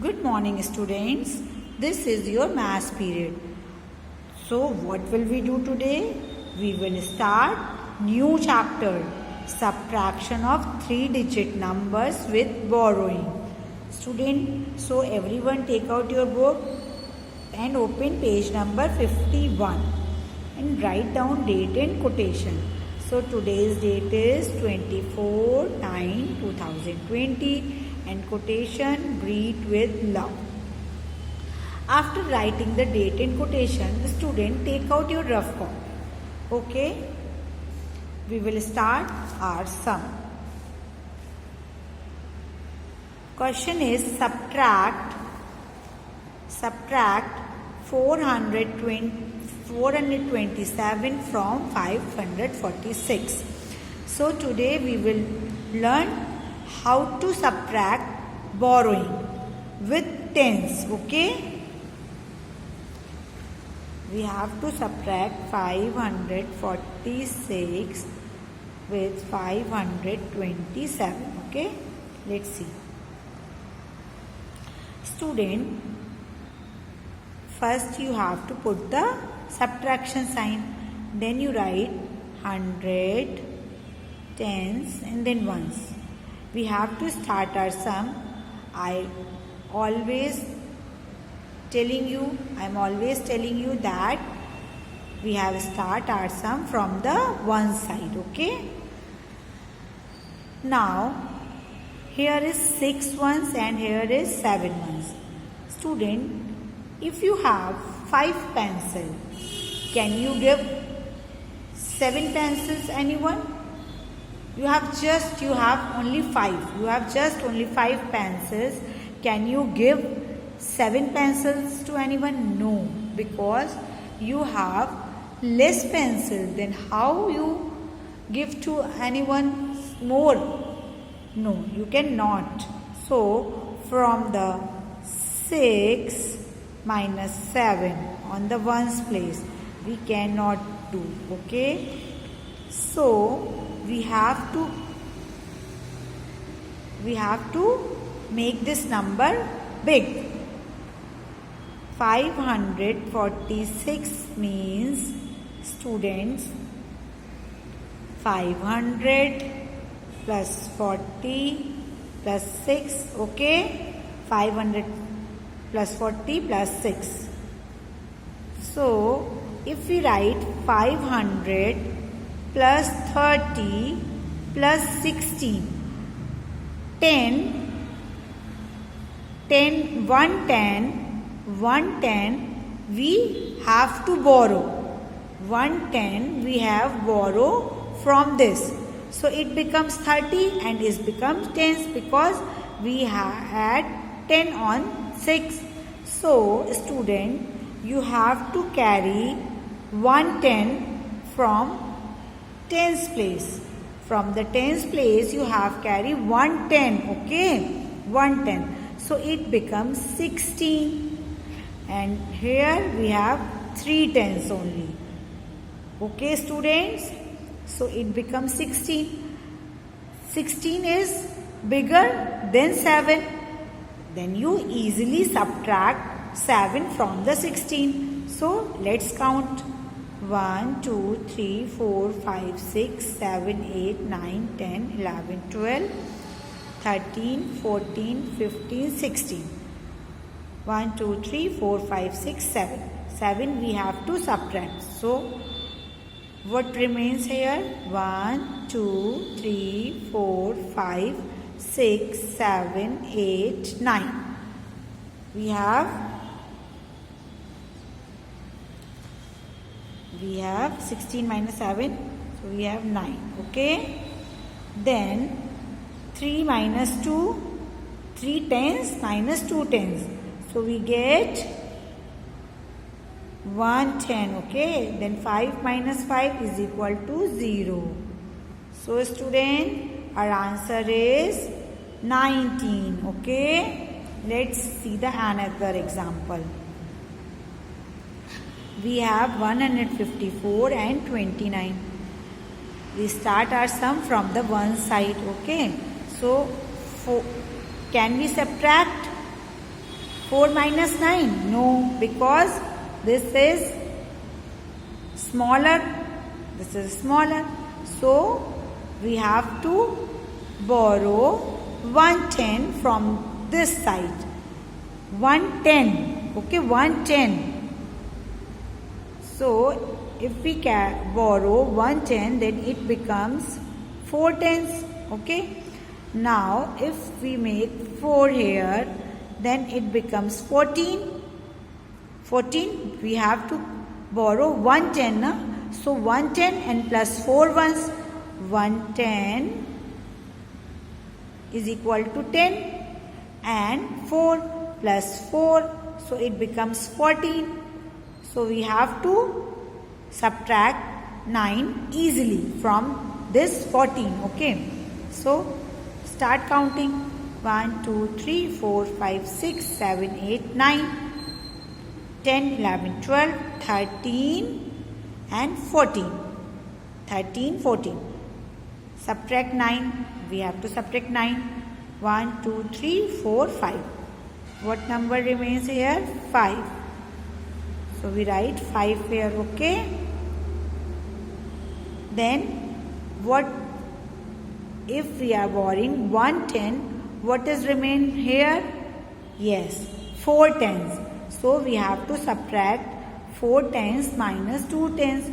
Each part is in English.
Good morning, students. This is your maths period. So what will we do today? We will start new chapter, subtraction of 3-digit numbers with borrowing. Student, so everyone take out your book and open page number 51 and write down date and quotation. So today's date is 24/9/2020 and quotation, greet with love. After writing the date and quotation, the student take out your rough copy. Okay? We will start our sum. Question is subtract 427 from 546. So today we will learn how to subtract borrowing with tens. Okay, we have to subtract 546 with 527. Okay, let's see. Student, first you have to put the subtraction sign, then you write 100, tens and then ones. We have to start our sum. I'm always telling you that we have to start our sum from the one side. Okay, now here is 6 ones and here is 7 ones. Student, if you have 5 pencils, can you give 7 pencils anyone? You have only 5. You have just only 5 pencils. Can you give 7 pencils to anyone? No, because you have less pencils. Then how you give to anyone more? No, you cannot. So from the 6 minus 7 on the ones place, we cannot do. Okay, so we have to make this number big. 546 means, students, 500 plus 40 plus 6. Okay, 500 plus 40 plus 6. So if we write 500 plus 30 plus 16, 110 we have to borrow. 110 we have borrow from this. So it becomes 30 and it becomes tens because we had 10 on 6. So student, you have to carry 110 from tens place. From the tens place you have carry 110. Okay, 110. So it becomes 16 and here we have 3 tens only. Okay students, so it becomes 16. 16 is bigger than 7. Then you easily subtract 7 from the 16. So let's count. 1, 2, 3, 4, 5, 6, 7, 8, 9, 10, 11, 12, 13, 14, 15, 16. 1, 2, 3, 4, 5, 6, 7. 7 we have to subtract. So what remains here? 1, 2, 3, 4, 5, 6, 7, 8, 9. We have 16 minus 7, so we have 9. Okay, then 3 minus 2, 3 tens minus 2 tens, so we get 110. Okay, then 5 minus 5 is equal to 0. So student, our answer is 19. Okay, let's see the another example. We have 154 and 29. We start our sum from the one side. Okay, so can we subtract? 4 minus 9? No, because this is smaller. This is smaller. So we have to borrow 110 from this side. 110. Okay, 110. So if we can borrow 110, then it becomes 4 tens. Okay. Now if we make 4 here, then it becomes 14. 14. We have to borrow 110. Na? So 110 and plus 4 ones. 110 is equal to 10 and 4 plus 4. So it becomes 14. So we have to subtract 9 easily from this 14. Okay. So start counting. 1, 2, 3, 4, 5, 6, 7, 8, 9, 10, 11, 12, 13 and 14. 13, 14. Subtract 9. We have to subtract 9. 1, 2, 3, 4, 5. What number remains here? 5. So we write 5 here. Okay. Then what if we are borrowing 110? What is remain here? Yes, 4 tens. So we have to subtract 4 tens minus 2 tens.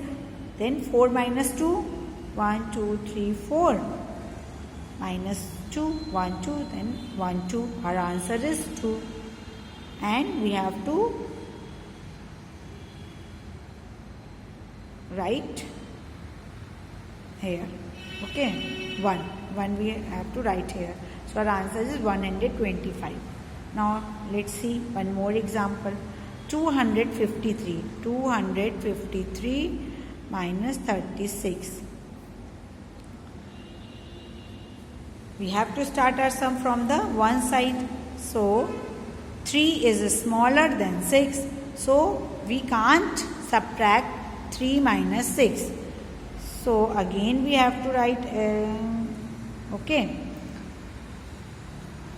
Then 4 minus 2. 1, 2, 3, 4. Minus 2, 1, 2, then 1, 2. Our answer is 2. And we have to write here. Okay, 1. 1 we have to write here. So our answer is 125. Now let's see one more example. 253. 253 minus 36. We have to start our sum from the one side. So 3 is smaller than 6. So we can't subtract 3 minus 6. So again we have to write, okay.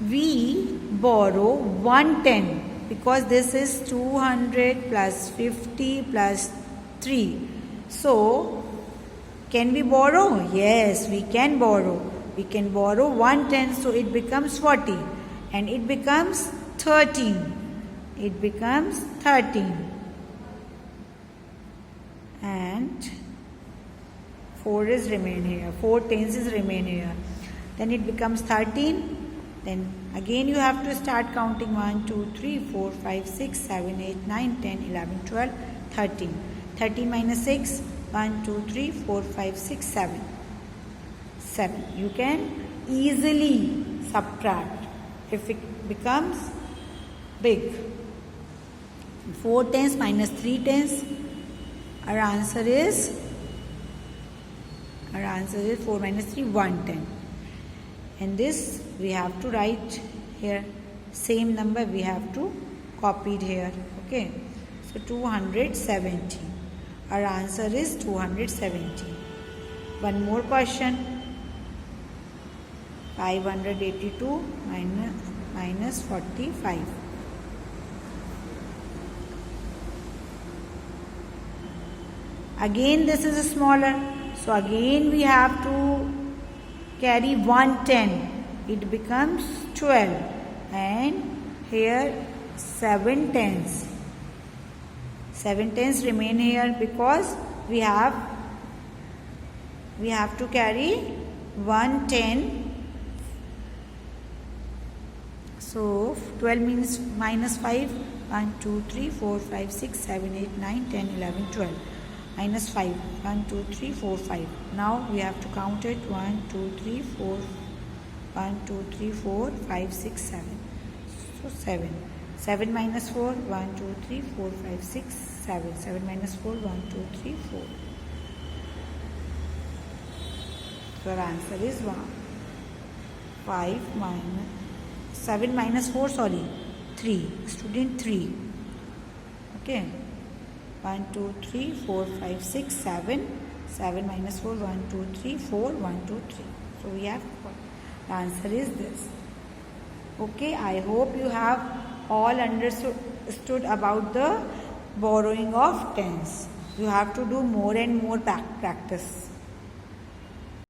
We borrow 110 because this is 200 plus 50 plus 3. So can we borrow? Yes, we can borrow. We can borrow 110, so it becomes 40 and it becomes 13. It becomes 13 and 4 is remain here. 4 tens is remain here. Then it becomes 13. Then again you have to start counting 1, 2, 3, 4, 5, 6, 7, 8, 9, 10, 11, 12, 13. 13 minus 6, 1, 2, 3, 4, 5, 6, 7. 7. You can easily subtract if it becomes big. 4 tens minus 3 tens. Our answer is 4 minus 3, 110. And this we have to write here. Same number we have to copy it here. Okay. So 270. Our answer is 270. One more question. 582 minus 45. Again this is smaller. So again we have to carry 110. It becomes 12. And here 7 tens. 7 tens remain here because we have to carry 110. So 12 means minus 5. 1, 2, 3, 4, 5, 6, 7, 8, 9, 10, 11, 12. Minus 5. 1, 2, 3, 4, 5. Now we have to count it. 1, 2, 3, 4. 1, 2, 3, 4, 5, 6, 7. So 7. 7 minus 4. 1, 2, 3, 4, 5, 6, 7. 7 minus 4. 1, 2, 3, 4. So our answer is 1. 5 minus 7 minus 4, sorry, 3. Student 3. Okay. 1, 2, 3, 4, 5, 6, 7. 7 minus 4, 1, 2, 3, 4, 1, 2, 3. So we have the answer is this. Okay, I hope you have all understood about the borrowing of tens. You have to do more and more practice.